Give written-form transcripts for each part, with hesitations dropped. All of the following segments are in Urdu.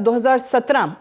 2017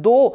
2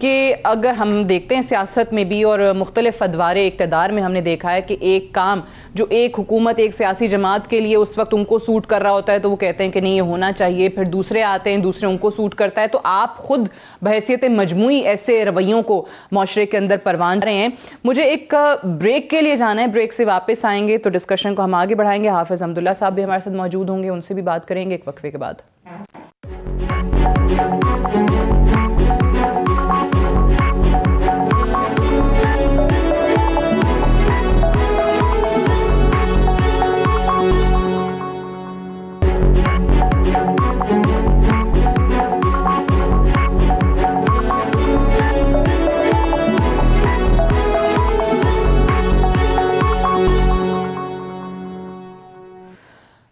کہ اگر ہم دیکھتے ہیں سیاست میں بھی اور مختلف ادوار اقتدار میں ہم نے دیکھا ہے کہ ایک کام جو ایک حکومت ایک سیاسی جماعت کے لیے اس وقت ان کو سوٹ کر رہا ہوتا ہے تو وہ کہتے ہیں کہ نہیں یہ ہونا چاہیے، پھر دوسرے آتے ہیں دوسرے ان کو سوٹ کرتا ہے، تو آپ خود بحیثیت مجموعی ایسے رویوں کو معاشرے کے اندر پروان رہے ہیں۔ مجھے ایک بریک کے لیے جانا ہے، بریک سے واپس آئیں گے تو ڈسکشن کو ہم آگے بڑھائیں گے۔ حافظ حمداللہ صاحب بھی ہمارے ساتھ موجود ہوں گے، ان سے بھی بات کریں گے ایک وقفے کے بعد۔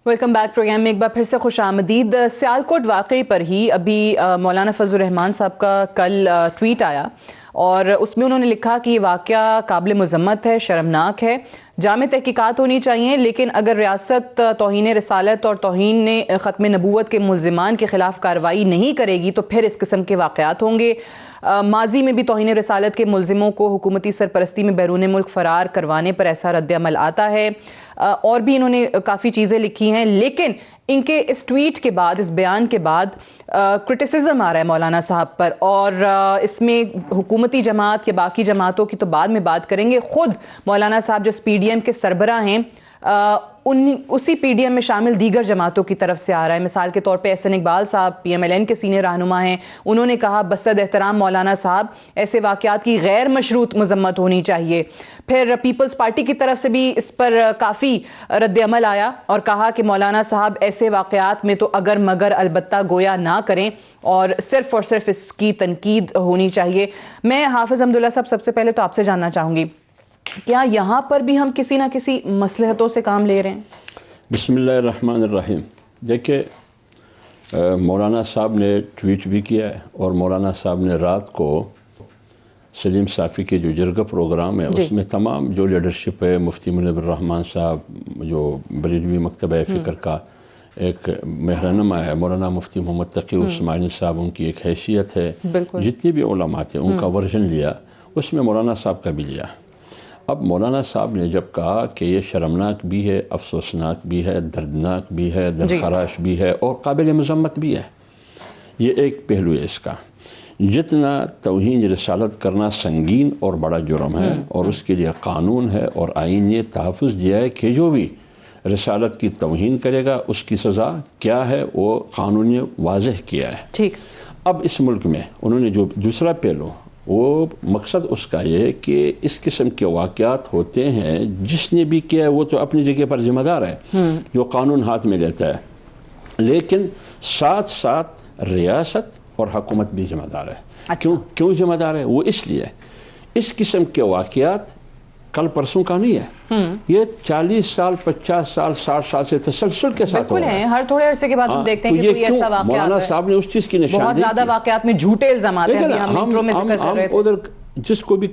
ویلکم بیک پروگرام میں ایک بار پھر سے خوش آمدید۔ سیالکوٹ واقعے پر ہی ابھی مولانا فضل الرحمان صاحب کا کل ٹویٹ آیا اور اس میں انہوں نے لکھا کہ یہ واقعہ قابل مذمت ہے، شرمناک ہے، جامع تحقیقات ہونی چاہیے، لیکن اگر ریاست توہین رسالت اور توہین ختم نبوت کے ملزمان کے خلاف کارروائی نہیں کرے گی تو پھر اس قسم کے واقعات ہوں گے۔ ماضی میں بھی توہین رسالت کے ملزموں کو حکومتی سرپرستی میں بیرون ملک فرار کروانے پر ایسا رد عمل آتا ہے، اور بھی انہوں نے کافی چیزیں لکھی ہیں، لیکن ان کے اس ٹویٹ کے بعد، اس بیان کے بعد کرٹیسزم آ رہا ہے مولانا صاحب پر، اور اس میں حکومتی جماعت یا باقی جماعتوں کی تو بعد میں بات کریں گے، خود مولانا صاحب جو پی ڈی ایم کے سربراہ ہیں اسی پی ڈی ایم میں شامل دیگر جماعتوں کی طرف سے آ رہا ہے۔ مثال کے طور پہ احسن اقبال صاحب پی ایم ایل این کے سینئر رہنما ہیں، انہوں نے کہا بصد احترام مولانا صاحب ایسے واقعات کی غیر مشروط مذمت ہونی چاہیے۔ پھر پیپلز پارٹی کی طرف سے بھی اس پر کافی رد عمل آیا اور کہا کہ مولانا صاحب ایسے واقعات میں تو اگر مگر البتہ گویا نہ کریں اور صرف اس کی تنقید ہونی چاہیے۔ میں حافظ حمداللہ صاحب سب سے پہلے تو آپ سے جاننا چاہوں گی، کیا یہاں پر بھی ہم کسی نہ کسی مصلحتوں سے کام لے رہے ہیں؟ بسم اللہ الرحمن الرحیم۔ دیکھیں، مولانا صاحب نے ٹویٹ بھی کیا ہے اور مولانا صاحب نے رات کو سلیم صافی کے جو جرگہ پروگرام ہے اس میں تمام جو لیڈرشپ ہے، مفتی منیب الرحمان صاحب جو بریلوی مکتبہ فکر کا ایک مہرنما ہے، مولانا مفتی محمد تقی عثمانی صاحب ان کی ایک حیثیت ہے، جتنی بھی علماء تھے ان کا ورژن لیا، اس میں مولانا صاحب کا بھی لیا۔ اب مولانا صاحب نے جب کہا کہ یہ شرمناک بھی ہے، افسوسناک بھی ہے، دردناک بھی ہے، دلخراش بھی ہے اور قابل مذمت بھی ہے، یہ ایک پہلو ہے اس کا۔ جتنا توہین رسالت کرنا سنگین اور بڑا جرم ہے اور اس کے لیے قانون ہے اور آئین نے تحفظ دیا ہے کہ جو بھی رسالت کی توہین کرے گا اس کی سزا کیا ہے وہ قانون نے واضح کیا ہے۔ ٹھیک۔ اب اس ملک میں انہوں نے جو دوسرا پہلو، وہ مقصد اس کا یہ ہے کہ اس قسم کے واقعات ہوتے ہیں، جس نے بھی کیا ہے وہ تو اپنی جگہ پر ذمہ دار ہے جو قانون ہاتھ میں لیتا ہے، لیکن ساتھ ساتھ ریاست اور حکومت بھی ذمہ دار ہے۔ کیوں ذمہ دار ہے؟ وہ اس لیے اس قسم کے واقعات کل پرسوں کا نہیں ہے، یہ 40 سال 50 سال 60 سال سے تسلسل کے ساتھ ہو رہا ہے۔ ہر تھوڑے عرصے کے بعد ہم دیکھتے ہیں کہ کوئی ایسا واقعہ مولانا صاحب نے اس چیز کی نشاندہی بہت زیادہ واقعات میں جھوٹے الزامات ہیں، ہم انٹرو میں ذکر کر رہے تھے۔ ادھر جس کو بھی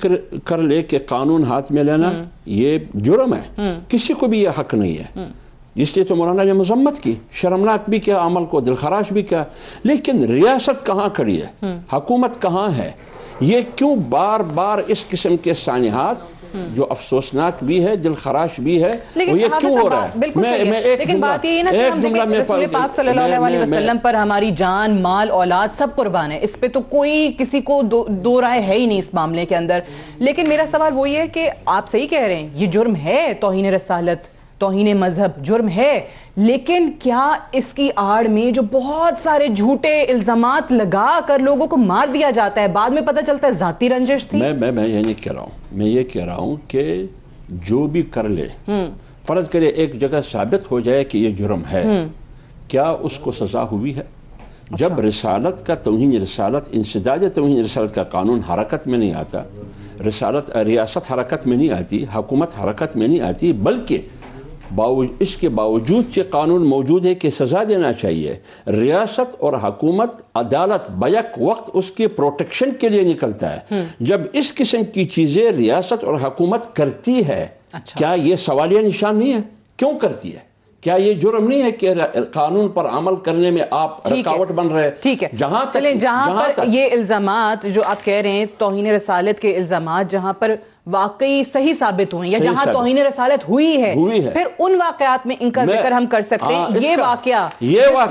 کر لے کہ قانون ہاتھ میں لینا یہ جرم ہے، کسی کو بھی یہ حق نہیں ہے، اس لیے تو مولانا نے مذمت کی، شرمناک بھی کیا عمل کو، دلخراش بھی کیا، لیکن ریاست کہاں کھڑی ہے، حکومت کہاں ہے؟ یہ کیوں بار بار اس قسم کے سانحات جو افسوسناک بھی ہے، دلخراش بھی ہے، وہ یہ کیوں ہو رہا ہے؟ لیکن بات یہ ہے نا کہ ہم دیکھیں رسول پاک صلی اللہ علیہ وسلم پر ہماری جان، مال، اولاد سب قربان ہے، اس پہ تو کوئی کسی کو دو رائے ہے ہی نہیں اس معاملے کے اندر۔ لیکن میرا سوال وہی ہے کہ آپ صحیح کہہ رہے ہیں، یہ جرم ہے، توہین رسالت، توہین مذہب جرم ہے، لیکن کیا اس کی آڑ میں جو بہت سارے جھوٹے الزامات لگا کر لوگوں کو مار دیا جاتا ہے، بعد میں پتہ چلتا ہے ذاتی رنجش تھی؟ میں یہ نہیں کہہ رہا ہوں، میں یہ کہہ رہا ہوں کہ جو بھی کر لے، فرض کرے ایک جگہ ثابت ہو جائے کہ یہ جرم ہے، کیا اس کو سزا ہوئی ہے؟ جب رسالت کا توہین رسالت، انسداد توہین رسالت کا قانون حرکت میں نہیں آتا، ریاست حرکت میں نہیں آتی، حکومت حرکت میں نہیں آتی، بلکہ اس کے باوجود کہ قانون موجود ہے کہ سزا دینا چاہیے، ریاست اور حکومت عدالت بیک وقت اس کے پروٹیکشن کے لیے نکلتا ہے۔ جب اس قسم کی چیزیں ریاست اور حکومت کرتی ہے، کیا یہ سوالیہ نشان نہیں ہے؟ کیوں کرتی ہے؟ کیا یہ جرم نہیں ہے کہ قانون پر عمل کرنے میں آپ رکاوٹ بن رہے؟ ٹھیک ہے، جہاں پر یہ الزامات جو آپ کہہ رہے ہیں توہین رسالت کے الزامات جہاں پر واقعی صحیح ثابت ہوئے یا جہاں توہین رسالت ہوئی ہے پھر ان واقعات میں ان کا ذکر ہم کر سکتے ہیں. یہ واقعہ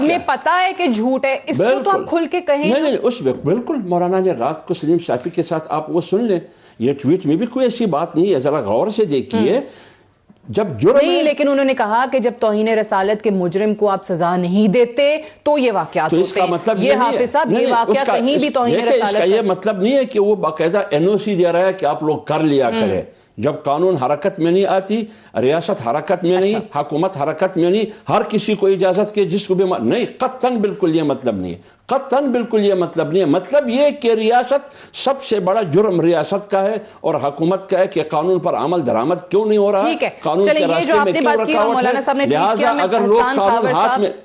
میں پتا ہے کہ جھوٹ ہے، اس کو تو آپ کھل کے کہیں. نہیں اس وقت بالکل مولانا نے رات کو سلیم صافی کے ساتھ آپ وہ سن لیں، یہ ٹویٹ میں بھی کوئی ایسی بات نہیں ہے، ذرا غور سے دیکھیے. جب جرم نہیں، لیکن انہوں نے کہا کہ جب توہین رسالت کے مجرم کو آپ سزا نہیں دیتے تو یہ واقعات ہوتے ہیں. مطلب یہ حافظ صاحب یہ واقعہ کہیں بھی توہین رسالت اس کا یہ مطلب نہیں ہے کہ وہ باقاعدہ NOC دے رہا ہے کہ آپ لوگ کر لیا کرے. جب قانون حرکت میں نہیں آتی، ریاست حرکت میں نہیں، حکومت حرکت میں نہیں، ہر کسی کو اجازت کے جس کو بھی نہیں، قطعاً بالکل یہ مطلب نہیں ہے، قطعاً بالکل یہ مطلب نہیں ہے. مطلب یہ کہ ریاست سب سے بڑا جرم ریاست کا ہے اور حکومت کا ہے کہ قانون پر عمل درآمد کیوں نہیں ہو رہا، قانون کے راستے میں کیوں رکاوٹ ہے. لہٰذا اگر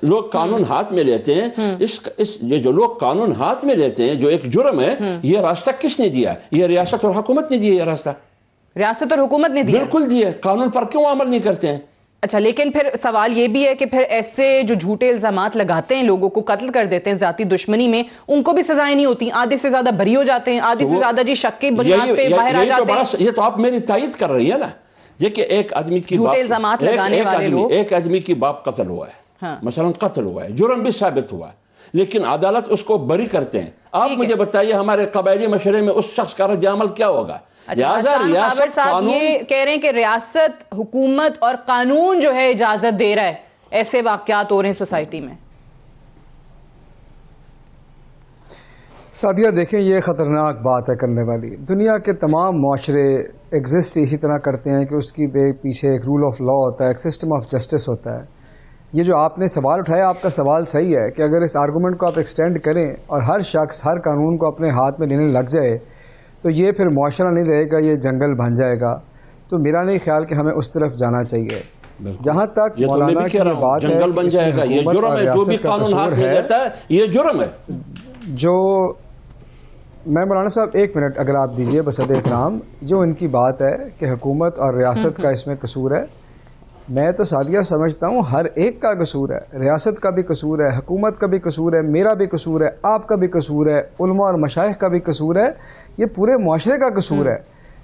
لوگ قانون ہاتھ میں لیتے ہیں، یہ جو لوگ قانون ہاتھ میں لیتے ہیں جو ایک جرم ہے، یہ راستہ کس نے دیا ہے؟ یہ ریاست اور حکومت نے دیا یہ راستہ. ریاست اور حکومت نے دیا، بالکل دیا. قانون پر کیوں عمل نہیں کرتے ہیں؟ اچھا، لیکن پھر سوال یہ بھی ہے کہ پھر ایسے جو جھوٹے الزامات لگاتے ہیں، لوگوں کو قتل کر دیتے ہیں ذاتی دشمنی میں، ان کو بھی سزائیں نہیں ہوتی، آدھے سے زیادہ بری ہو جاتے ہیں، آدھے سے زیادہ شک کی بنیاد پہ باہر آ جاتے ہیں. یہ تو آپ میری تائید کر رہی ہے نا. یہ کہ ایک آدمی کی جھوٹے الزامات لگانے والے لوگ، ایک آدمی کی باپ قتل ہوا ہے، مثلا قتل ہوا ہے، جرم بھی ثابت ہوا ہے، لیکن عدالت اس کو بری کرتے ہیں. آپ مجھے بتائیے ہمارے قبائلی مشورے میں اس شخص کا رد عمل کیا ہوگا؟ ریاست صاحب یہ کہہ رہے ہیں کہ ریاست، حکومت اور قانون جو ہے اجازت دے رہا ہے ایسے واقعات ہو رہے ہیں سوسائٹی میں. سعدیہ دیکھیں، یہ خطرناک بات ہے کرنے والی. دنیا کے تمام معاشرے ایگزسٹ اسی طرح کرتے ہیں کہ اس کی پیچھے ایک رول آف لا ہوتا ہے، ایک سسٹم آف جسٹس ہوتا ہے. یہ جو آپ نے سوال اٹھایا، آپ کا سوال صحیح ہے کہ اگر اس آرگومنٹ کو آپ ایکسٹینڈ کریں اور ہر شخص ہر قانون کو اپنے ہاتھ میں لینے لگ جائے تو یہ پھر معاشرہ نہیں رہے گا، یہ جنگل بن جائے گا. تو میرا نہیں خیال کہ ہمیں اس طرف جانا چاہیے. جہاں تک مولانا کی بات ہے جنگل بن جائے گا، یہ جرم ہے. جو بھی قانون ہاتھ میں لیتا ہے یہ جرم ہے. جو میں مولانا صاحب ایک منٹ اگر آپ دیجئے بس احترام، جو ان کی بات ہے کہ حکومت اور ریاست کا اس میں قصور ہے، میں تو سعدیہ سمجھتا ہوں ہر ایک کا قصور ہے. ریاست کا بھی قصور ہے، حکومت کا بھی قصور ہے، میرا بھی قصور ہے، آپ کا بھی قصور ہے، علماء اور مشائخ کا بھی قصور ہے، یہ پورے معاشرے کا قصور ہے.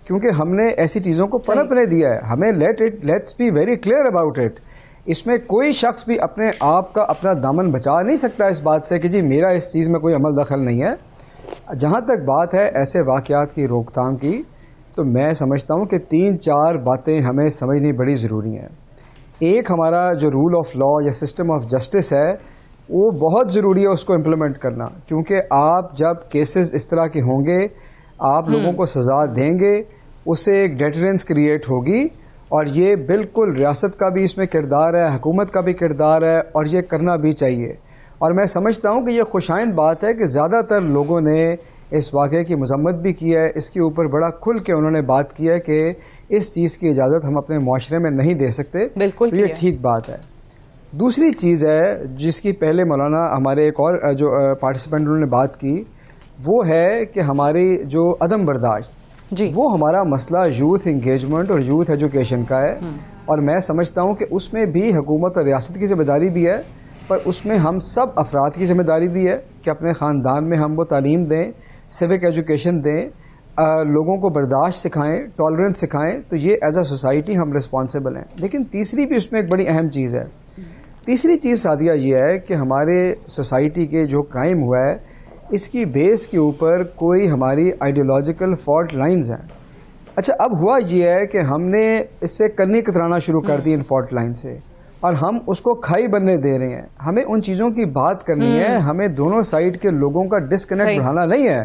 کیونکہ ہم نے ایسی چیزوں کو پنپنے دیا ہے. ہمیں let's be very clear about it. اس میں کوئی شخص بھی اپنے آپ کا اپنا دامن بچا نہیں سکتا اس بات سے کہ جی میرا اس چیز میں کوئی عمل دخل نہیں ہے. جہاں تک بات ہے ایسے واقعات کی روک تھام کی، تو میں سمجھتا ہوں کہ 3-4 باتیں ہمیں سمجھنی بڑی ضروری ہیں. ایک، ہمارا جو رول آف لا یا سسٹم آف جسٹس ہے وہ بہت ضروری ہے اس کو امپلیمنٹ کرنا. کیونکہ آپ جب کیسز اس طرح کے ہوں گے، آپ لوگوں کو سزا دیں گے، اس سے ایک ڈیٹرنس کریٹ ہوگی. اور یہ بالکل ریاست کا بھی اس میں کردار ہے، حکومت کا بھی کردار ہے، اور یہ کرنا بھی چاہیے. اور میں سمجھتا ہوں کہ یہ خوشائند بات ہے کہ زیادہ تر لوگوں نے اس واقعے کی مذمت بھی کی ہے، اس کے اوپر بڑا کھل کے انہوں نے بات کی ہے کہ اس چیز کی اجازت ہم اپنے معاشرے میں نہیں دے سکتے. بالکل تو یہ ٹھیک بات ہے. دوسری چیز ہے جس کی پہلے مولانا ہمارے ایک اور جو پارٹیسپینٹ انہوں نے بات کی، وہ ہے کہ ہماری جو عدم برداشت، وہ ہمارا مسئلہ یوتھ انگیجمنٹ اور یوتھ ایجوکیشن کا ہے. اور میں سمجھتا ہوں کہ اس میں بھی حکومت اور ریاست کی ذمہ داری بھی ہے، پر اس میں ہم سب افراد کی ذمہ داری بھی ہے کہ اپنے خاندان میں ہم وہ تعلیم دیں، سیوک ایجوکیشن دیں، لوگوں کو برداشت سکھائیں، ٹالرنس سکھائیں. تو یہ ایز اے سوسائٹی ہم رسپانسبل ہیں. لیکن تیسری بھی اس میں ایک بڑی اہم چیز ہے. تیسری چیز سعدیہ یہ ہے کہ ہمارے سوسائٹی کے جو کرائم ہوا ہے اس کی بیس کے اوپر کوئی ہماری آئیڈیولوجیکل فالٹ لائنز ہیں. اچھا، اب ہوا یہ ہے کہ ہم نے اس سے کنی کترانا شروع کر دی ان فالٹ لائن سے، اور ہم اس کو کھائی بننے دے رہے ہیں. ہمیں ان چیزوں کی بات کرنی ہے، ہمیں دونوں سائیڈ کے لوگوں کا ڈسکنیکٹ بڑھانا نہیں ہے،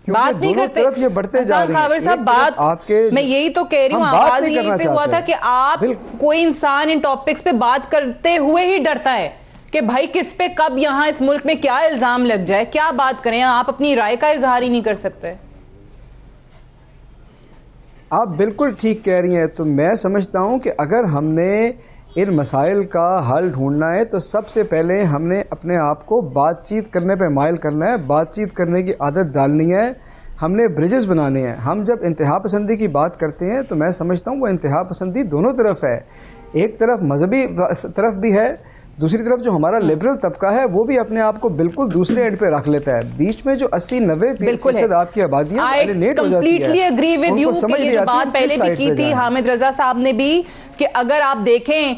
بات نہیں کرتے. طرف یہ بڑھتے جا رہے ہیں. صاحب بات آپ کے، میں یہی تو کہہ رہی ہوں، آغاز یہی سے ہوا تھا کہ آپ کوئی انسان ان ٹاپکس پہ بات کرتے ہوئے ہی ڈرتا ہے کہ بھائی کس پہ کب یہاں اس ملک میں کیا الزام لگ جائے، کیا بات کریں. آپ اپنی رائے کا اظہار ہی نہیں کر سکتے. آپ بالکل ٹھیک کہہ رہی ہیں. تو میں سمجھتا ہوں کہ اگر ہم نے ان مسائل کا حل ڈھونڈنا ہے تو سب سے پہلے ہم نے اپنے آپ کو بات چیت کرنے پہ مائل کرنا ہے، بات چیت کرنے کی عادت ڈالنی ہے. ہم نے بریجز بنانے ہیں. ہم جب انتہا پسندی کی بات کرتے ہیں تو میں سمجھتا ہوں وہ انتہا پسندی دونوں طرف ہے. ایک طرف مذہبی طرف بھی ہے, دوسری طرف جو ہمارا لبرل طبقہ ہے وہ بھی اپنے آپ کو بالکل دوسرے اینڈ پہ رکھ لیتا ہے. بیچ میں جو 80-90% آپ کی آبادی ہے ایلینیٹ ہو جاتی ہے. کمپلیٹلی اگری ود یو کہ یہ جو بات پہلے بھی کی تھی حامد رضا صاحب نے بھی, کہ اگر آپ دیکھیں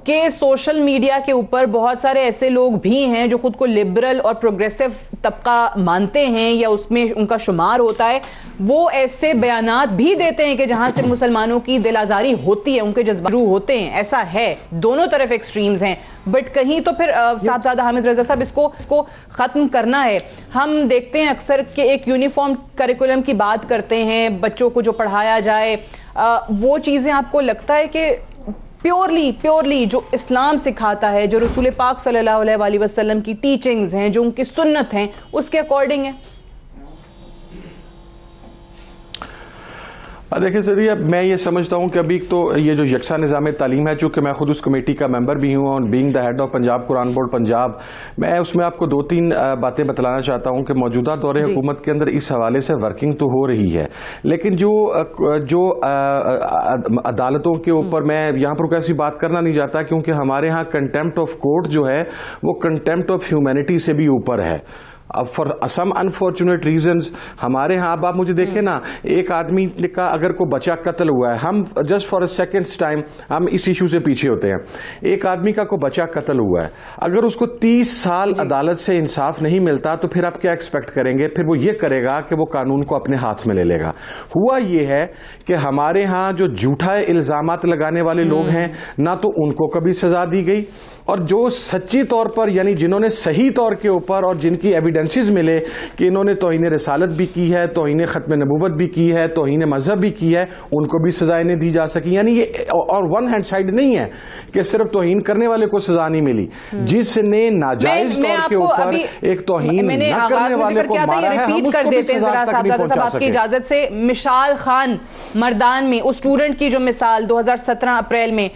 کہ سوشل میڈیا کے اوپر بہت سارے ایسے لوگ بھی ہیں جو خود کو لبرل اور پروگریسو طبقہ مانتے ہیں یا اس میں ان کا شمار ہوتا ہے, وہ ایسے بیانات بھی دیتے ہیں کہ جہاں سے مسلمانوں کی دل آزاری ہوتی ہے, ان کے جذبات ہوتے ہیں. ایسا ہے, دونوں طرف ایکسٹریمز ہیں, بٹ کہیں تو پھر صاحبزادہ حامد رضا صاحب اس کو ختم کرنا ہے. ہم دیکھتے ہیں اکثر کہ ایک یونیفارم کریکولم کی بات کرتے ہیں, بچوں کو جو پڑھایا جائے وہ چیزیں آپ کو لگتا ہے کہ پیورلی جو اسلام سکھاتا ہے, جو رسول پاک صلی اللہ علیہ وآلہ وسلم کی ٹیچنگز ہیں, جو ان کی سنت ہیں, اس کے اکارڈنگ ہے؟ دیکھیں سدیہ, میں یہ سمجھتا ہوں کہ ابھی تو یہ جو یکساں نظام تعلیم ہے, چونکہ میں خود اس کمیٹی کا ممبر بھی ہوں اور being the head of Punjab Quran Board Punjab, میں اس میں آپ کو 2-3 باتیں بتلانا چاہتا ہوں کہ موجودہ دور حکومت کے اندر اس حوالے سے ورکنگ تو ہو رہی ہے, لیکن جو عدالتوں کے اوپر میں یہاں پر کیسی بات کرنا نہیں چاہتا, کیونکہ ہمارے ہاں کنٹیمپٹ آف کورٹ جو ہے وہ کنٹیمپٹ آف ہیومینٹی سے بھی اوپر ہے. اب فار سم انفارچونیٹ ریزنز ہمارے ہاں, اب آپ مجھے دیکھیں نا, ایک آدمی کا اگر کوئی بچہ قتل ہوا ہے, ہم just for a second time ہم اس ایشو سے پیچھے ہوتے ہیں. ایک آدمی کا کوئی بچہ قتل ہوا ہے, اگر اس کو 30 سال عدالت سے انصاف نہیں ملتا تو پھر آپ کیا ایکسپیکٹ کریں گے؟ پھر وہ یہ کرے گا کہ وہ قانون کو اپنے ہاتھ میں لے لے گا. ہوا یہ ہے کہ ہمارے ہاں جو جھوٹا الزامات لگانے والے لوگ ہیں, نہ تو ان کو کبھی سزا دی گئی, اور جو سچی طور پر یعنی جنہوں نے صحیح طور کے اوپر اور جن کی ایویڈنسز ملے کہ انہوں نے توہین رسالت بھی کی ہے, توہین ختم نبوت بھی کی ہے, توہین مذہب بھی کی ہے, ان کو بھی سزائیں نہیں دی جا سکی. یعنی یہ اور ون ہینڈ سائڈ نہیں ہے کہ صرف توہین کرنے والے کو سزا نہیں ملی, جس نے ناجائز طور کے اوپر ایک توہین نہ کرنے والے کو مارا ہے, ہم اس کو بھی سزا تک نہیں پہنچا سکے. اجازت سے مشال خان مردان میں اس اسٹوڈنٹ کی جو مثال 2017 اپریل میں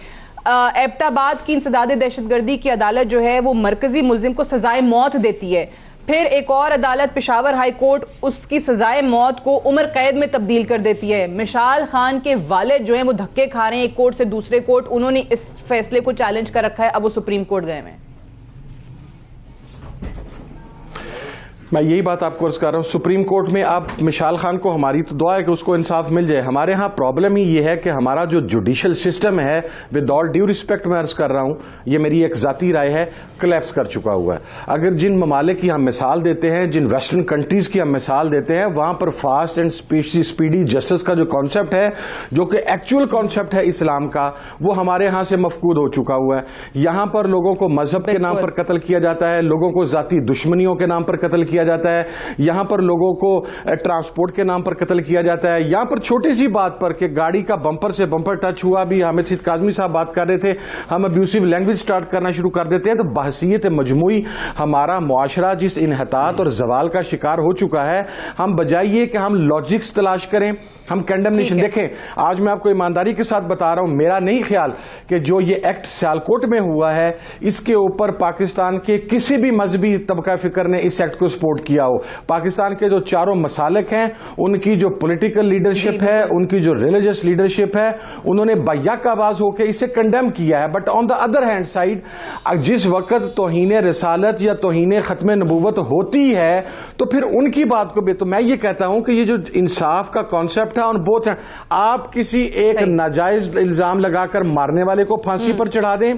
ایبٹ آباد کی انسداد دہشت گردی کی عدالت جو ہے وہ مرکزی ملزم کو سزائے موت دیتی ہے, پھر ایک اور عدالت پشاور ہائی کورٹ اس کی سزائے موت کو عمر قید میں تبدیل کر دیتی ہے. مشال خان کے والد جو ہیں وہ دھکے کھا رہے ہیں ایک کورٹ سے دوسرے کورٹ, انہوں نے اس فیصلے کو چیلنج کر رکھا ہے, اب وہ سپریم کورٹ گئے ہیں. میں یہی بات آپ کو عرض کر رہا ہوں, سپریم کورٹ میں آپ مشال خان کو ہماری تو دعا ہے کہ اس کو انصاف مل جائے. ہمارے ہاں پرابلم ہی یہ ہے کہ ہمارا جو جوڈیشل سسٹم ہے, ود آل ڈیو ریسپیکٹ میں عرض کر رہا ہوں, یہ میری ایک ذاتی رائے ہے, کلیپس کر چکا ہوا ہے. اگر جن ممالک کی ہم مثال دیتے ہیں, جن ویسٹرن کنٹریز کی ہم مثال دیتے ہیں, وہاں پر فاسٹ اینڈ اسپیڈی جسٹس کا جو کانسیپٹ ہے, جو کہ ایکچوئل کانسیپٹ ہے اسلام کا, وہ ہمارے ہاں سے مفقود ہو چکا ہوا ہے. یہاں پر لوگوں کو مذہب کے نام پر قتل کیا جاتا ہے, لوگوں کو ذاتی دشمنیوں کے نام پر قتل کیا جاتا ہے, یہاں پر لوگوں کو ٹرانسپورٹ کے نام پر قتل کیا جاتا ہے. یہاں پر چھوٹی سی بات پر کہ گاڑی کا بمپر سے بمپر ٹچ ہوا, بھی حامد سید کاظمی صاحب بات کر رہے تھے, ہم ابیوسو لینگویج سٹارٹ کرنا شروع کر دیتے ہیں. تو بحثیت مجموعی ہمارا معاشرہ جس انحطاط اور زوال کا شکار ہو چکا ہے, ہم بجائے یہ کہ ہم لاجکس تلاش کریں, ہم کنڈمنیشن دیکھیں. آج میں آپ کو ایمانداری کے ساتھ بتا رہا ہوں, میرا نہیں خیال کہ جو یہ ایکٹ سیالکوٹ میں ہوا ہے اس کے اوپر پاکستان کے کسی بھی مذہبی طبقہ فکر نے اس ایکٹ کو سپورٹ کیا ہو. پاکستان کے جو چاروں مسالک ہیں, ان کی جو پولیٹیکل لیڈرشپ ہے, ان کی جو ریلیجس لیڈرشپ ہے, انہوں نے بیک آواز ہو کے اسے کنڈیم کیا ہے. But on the other hand side, جس وقت توہین رسالت یا توہین ختم نبوت ہوتی ہے تو پھر ان کی بات کو بھی, تو میں یہ کہتا ہوں کہ یہ جو انصاف کا کانسیپٹ ہے آن بوتھ ہیں, آپ کسی ایک ناجائز الزام لگا کر مارنے والے کو پھانسی پر چڑھا دیں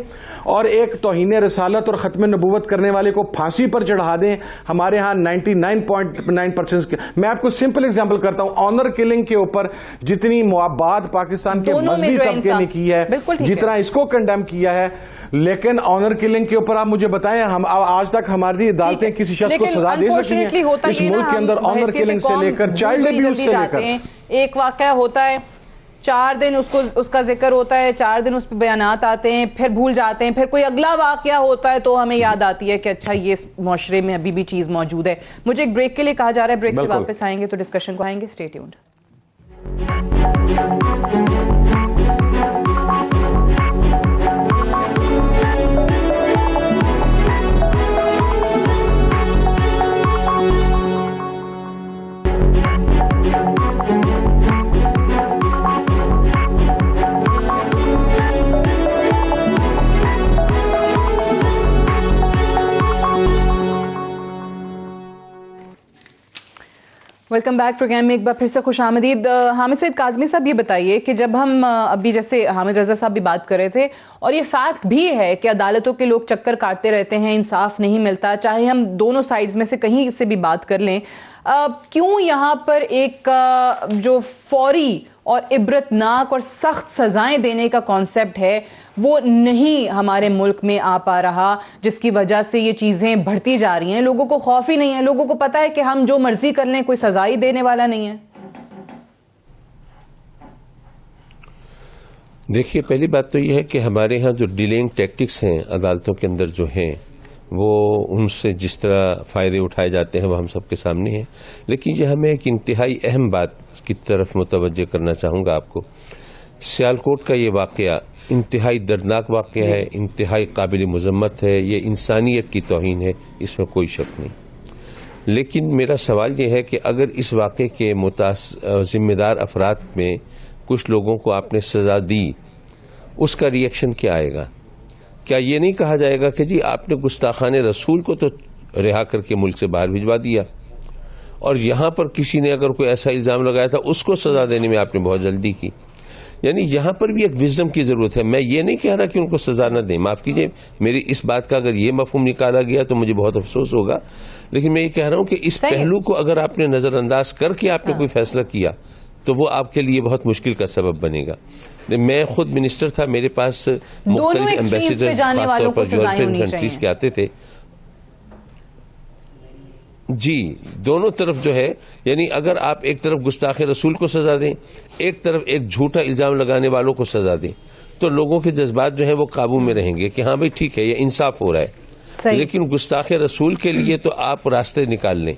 اور ایک توہین رسالت اور ختم نبوت کرنے والے کو پھانسی پر چڑھا دیں. ہمارے ہاں 99.9% میں آپ کو سمپل ایگزامپل کرتا ہوں, آنر کلنگ کے اوپر جتنی بات پاکستان کے مذہبی طبقے نے کی ہے, جتنا اس کو کنڈیم کیا ہے, لیکن آنر کلنگ کے اوپر آپ مجھے بتائیں, ہم آج تک ہماری عدالتیں کسی شخص کو سزا دے سکی ہیں اس ملک کے اندر آنر کلنگ سے لے کر چائلڈ ابیوز سے لے کر. ایک واقعہ ہوتا ہے, 4 دن اس کا ذکر ہوتا ہے, 4 دن اس پہ بیانات آتے ہیں, پھر بھول جاتے ہیں, پھر کوئی اگلا واقعہ ہوتا ہے تو ہمیں یاد آتی ہے کہ اچھا یہ معاشرے میں ابھی بھی چیز موجود ہے. مجھے ایک بریک کے لیے کہا جا رہا ہے, بریک سے واپس آئیں گے تو ڈسکشن کو آئیں گے. Stay tuned. Welcome back programme میں ایک بار پھر سے خوش آمدید. حامد سعید کاظمی صاحب یہ بتائیے کہ جب ہم ابھی جیسے حامد رضا صاحب بھی بات کر رہے تھے اور یہ فیکٹ بھی ہے کہ عدالتوں کے لوگ چکر کاٹتے رہتے ہیں, انصاف نہیں ملتا, چاہے ہم دونوں سائڈز میں سے کہیں سے بھی بات کر لیں, کیوں یہاں پر ایک جو فوری اور عبرت ناک اور سخت سزائیں دینے کا کانسیپٹ ہے وہ نہیں ہمارے ملک میں آ پا رہا, جس کی وجہ سے یہ چیزیں بڑھتی جا رہی ہیں. لوگوں کو خوف ہی نہیں ہے, لوگوں کو پتا ہے کہ ہم جو مرضی کر لیں کوئی سزا ہی دینے والا نہیں ہے. دیکھیے, پہلی بات تو یہ ہے کہ ہمارے ہاں جو ڈیلنگ ٹیکٹکس ہیں عدالتوں کے اندر جو ہیں وہ ان سے جس طرح فائدے اٹھائے جاتے ہیں وہ ہم سب کے سامنے ہیں, لیکن یہ ہمیں ایک انتہائی اہم بات کی طرف متوجہ کرنا چاہوں گا آپ کو. سیالکوٹ کا یہ واقعہ انتہائی دردناک واقعہ ہے, انتہائی قابل مذمت ہے, یہ انسانیت کی توہین ہے, اس میں کوئی شک نہیں. لیکن میرا سوال یہ ہے کہ اگر اس واقعے کے ذمہ دار افراد میں کچھ لوگوں کو آپ نے سزا دی, اس کا ری ایکشن کیا آئے گا؟ کیا یہ نہیں کہا جائے گا کہ جی آپ نے گستاخان رسول کو تو رہا کر کے ملک سے باہر بھجوا دیا, اور یہاں پر کسی نے اگر کوئی ایسا الزام لگایا تھا اس کو سزا دینے میں آپ نے بہت جلدی کی. یعنی یہاں پر بھی ایک وزڈم کی ضرورت ہے. میں یہ نہیں کہہ رہا کہ ان کو سزا نہ دیں, معاف کیجئے میری اس بات کا اگر یہ مفہوم نکالا گیا تو مجھے بہت افسوس ہوگا, لیکن میں یہ کہہ رہا ہوں کہ اس پہلو کو اگر آپ نے نظر انداز کر کے آپ نے کوئی فیصلہ کیا تو وہ آپ کے لیے بہت مشکل کا سبب بنے گا. میں خود منسٹر تھا, میرے پاس مختلف ایمبیسیڈرز خاص طور پر یورپین کنٹریز کے آتے تھے. جی, دونوں طرف جو ہے, یعنی اگر آپ ایک طرف گستاخ رسول کو سزا دیں, ایک طرف ایک جھوٹا الزام لگانے والوں کو سزا دیں, تو لوگوں کے جذبات جو ہیں وہ قابو میں رہیں گے کہ ہاں بھائی ٹھیک ہے یہ انصاف ہو رہا ہے. لیکن گستاخ رسول کے لیے تو آپ راستے نکال لیں,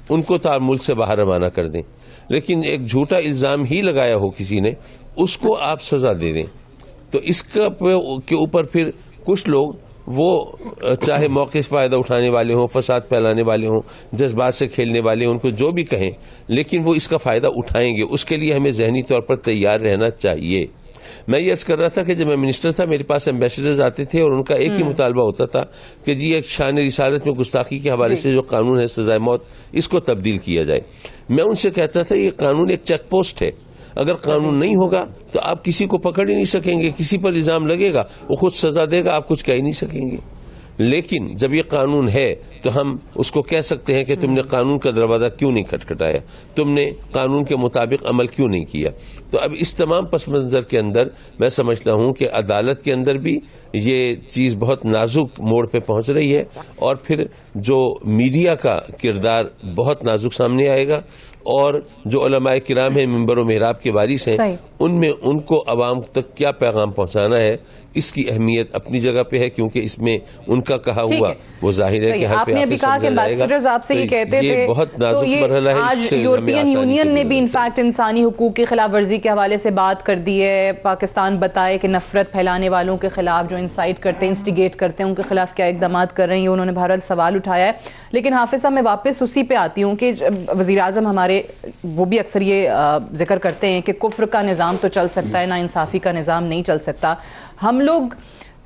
ان کو تو آپ ملک سے باہر روانہ کر دیں, لیکن ایک جھوٹا الزام ہی لگایا ہو کسی نے اس کو آپ سزا دے دیں. تو اس کے اوپر پھر کچھ لوگ وہ چاہے موقع سے فائدہ اٹھانے والے ہوں, فساد پھیلانے والے ہوں, جذبات سے کھیلنے والے ہوں, ان کو جو بھی کہیں, لیکن وہ اس کا فائدہ اٹھائیں گے. اس کے لیے ہمیں ذہنی طور پر تیار رہنا چاہیے. میں یہ عرض کر رہا تھا کہ جب میں منسٹر تھا میرے پاس ایمبیسیڈرز آتے تھے اور ان کا ایک ہی مطالبہ ہوتا تھا کہ جی ایک شان رسالت میں گستاخی کے حوالے سے جو قانون ہے سزائے موت, اس کو تبدیل کیا جائے. میں ان سے کہتا تھا یہ قانون ایک چیک پوسٹ ہے, اگر قانون نہیں ہوگا تو آپ کسی کو پکڑ ہی نہیں سکیں گے, کسی پر الزام لگے گا وہ خود سزا دے گا, آپ کچھ کہہ ہی نہیں سکیں گے. لیکن جب یہ قانون ہے تو ہم اس کو کہہ سکتے ہیں کہ تم نے قانون کا دروازہ کیوں نہیں کھٹکھٹایا, تم نے قانون کے مطابق عمل کیوں نہیں کیا. تو اب اس تمام پس منظر کے اندر میں سمجھتا ہوں کہ عدالت کے اندر بھی یہ چیز بہت نازک موڑ پہ پہنچ رہی ہے, اور پھر جو میڈیا کا کردار بہت نازک سامنے آئے گا, اور جو علماء کرام ہیں منبر و محراب کے وارث ہیں ان میں ان کو عوام تک کیا پیغام پہنچانا ہے, اس کی اہمیت اپنی جگہ پہ ہے, کیونکہ اس میں ان کا کہا ہوا وہ ظاہر ہے کہ ہر آپ نے ابھی کہا کہ ایمبیسیڈرز آپ سے یہ کہتے تھے, بہت نازک مرحلہ ہے. آج یورپین یونین نے بھی انفیکٹ انسانی حقوق کی خلاف ورزی کے حوالے سے بات کر دی ہے. پاکستان بتائے کہ نفرت پھیلانے والوں کے خلاف جو انسائٹ کرتے ہیں, انسٹیگیٹ کرتے ہیں, ان کے خلاف کیا اقدامات کر رہی ہیں. انہوں نے بہرحال سوال اٹھایا ہے. لیکن حافظ صاحب میں واپس اسی پہ آتی ہوں کہ وزیر اعظم ہمارے وہ بھی اکثر یہ ذکر کرتے ہیں کہ کفر کا نظام تو چل سکتا ہے, نا انصافی کا نظام نہیں چل سکتا. ہم لوگ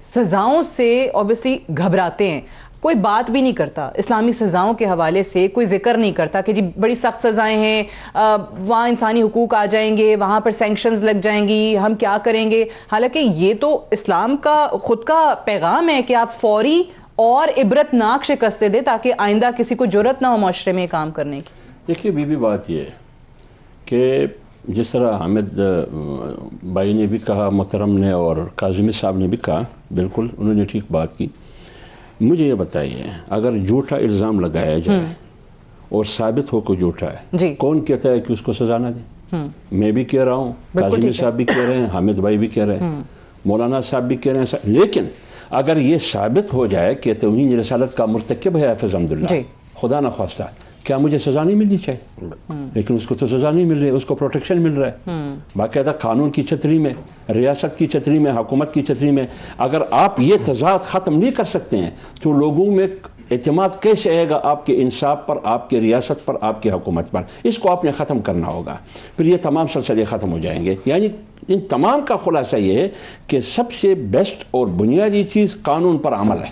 سزاؤں سے اوبیسلی گھبراتے ہیں, کوئی بات بھی نہیں کرتا اسلامی سزاؤں کے حوالے سے, کوئی ذکر نہیں کرتا کہ جی بڑی سخت سزائیں ہیں, وہاں انسانی حقوق آ جائیں گے, وہاں پر سینکشنز لگ جائیں گی, ہم کیا کریں گے. حالانکہ یہ تو اسلام کا خود کا پیغام ہے کہ آپ فوری اور عبرت ناک شکستیں دیں تاکہ آئندہ کسی کو جرأت نہ ہو معاشرے میں کام کرنے کی. دیکھیے بی بات یہ ہے کہ جس طرح حامد بھائی نے بھی کہا, محترم نے, اور کاظمی صاحب نے بھی کہا, بالکل انہوں نے ٹھیک بات کی. مجھے یہ بتائیے, اگر جھوٹا الزام لگایا جائے اور ثابت ہو کہ جھوٹا ہے, کون کہتا ہے کہ اس کو سزا نہ دیں؟ میں بھی کہہ رہا ہوں, کاظمی صاحب بھی کہہ رہے ہیں, حامد بھائی بھی کہہ رہے ہیں, مولانا صاحب بھی کہہ رہے ہیں. لیکن اگر یہ ثابت ہو جائے کہ توہین رسالت کا مرتکب ہے حافظ حمداللہ, خدا نہ خواستہ, کیا مجھے سزا نہیں ملنی چاہیے؟ لیکن اس کو تو سزا نہیں مل رہی, اس کو پروٹیکشن مل رہا ہے باقاعدہ قانون کی چھتری میں, ریاست کی چھتری میں, حکومت کی چھتری میں. اگر آپ یہ تضاد ختم نہیں کر سکتے ہیں تو لوگوں میں اعتماد کیسے آئے گا آپ کے انصاف پر, آپ کے ریاست پر, آپ کی حکومت پر؟ اس کو آپ نے ختم کرنا ہوگا, پھر یہ تمام سلسلے ختم ہو جائیں گے. یعنی ان تمام کا خلاصہ یہ ہے کہ سب سے بیسٹ اور بنیادی چیز قانون پر عمل ہے.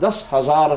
10,000